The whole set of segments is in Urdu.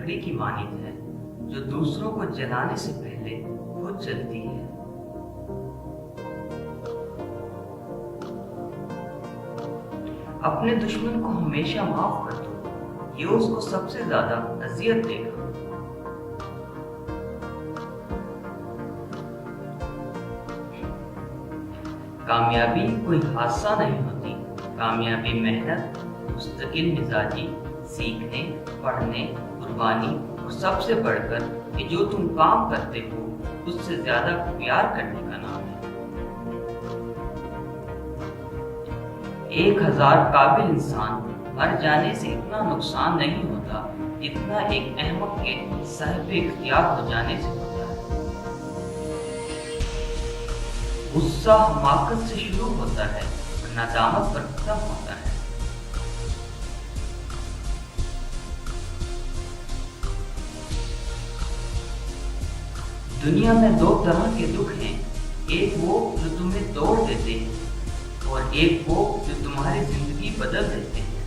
لکڑی کی مانند ہے جو دوسروں کو جلانے سے پہلے خود جلتی ہے۔ اپنے دشمن کو ہمیشہ معاف کر دو، یہ اس کو سب سے زیادہ اذیت دے گا۔ کامیابی کوئی حادثہ نہیں ہوتی، کامیابی محنت، مستقل مزاجی، سیکھنے، پڑھنے، قربانی اور سب سے بڑھ کر کہ جو تم کام کرتے ہو اس سے زیادہ پیار کرنے کا نام ہے۔ 1000 قابل انسان مر جانے سے اتنا نقصان نہیں ہوتا جتنا ایک احمق کے صاحب اختیار ہو جانے سے ہوتا ہے۔ غصہ حماقت سے شروع ہوتا ہے اور ندامت پر ختم ہوتا ہے۔ دنیا میں 2 طرح کے دکھ ہیں، ایک وہ جو تمہیں توڑ دیتے ہیں اور ایک وہ جو تمہاری زندگی بدل دیتے ہیں۔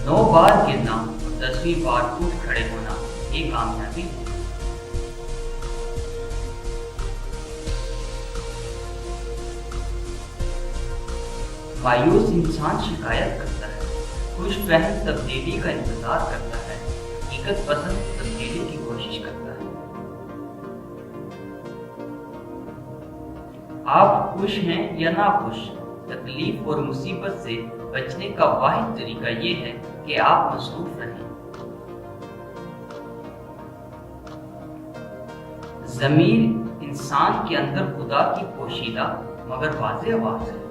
9 بار گرنا اور 10ویں بار اٹھ کھڑے ہونا یہ کامیابی ہے۔ مایوس انسان شکایت کرتا ہے، خوش فہم تبدیلی کا انتظار کرتا ہے، حقیقت پسند تبدیلی کی کوشش کرتا ہے۔ آپ خوش ہیں یا ناخوش، تکلیف اور مصیبت سے بچنے کا واحد طریقہ یہ ہے کہ آپ مصروف رہیں۔ ضمیر انسان کے اندر خدا کی پوشیدہ مگر واضح آواز ہے۔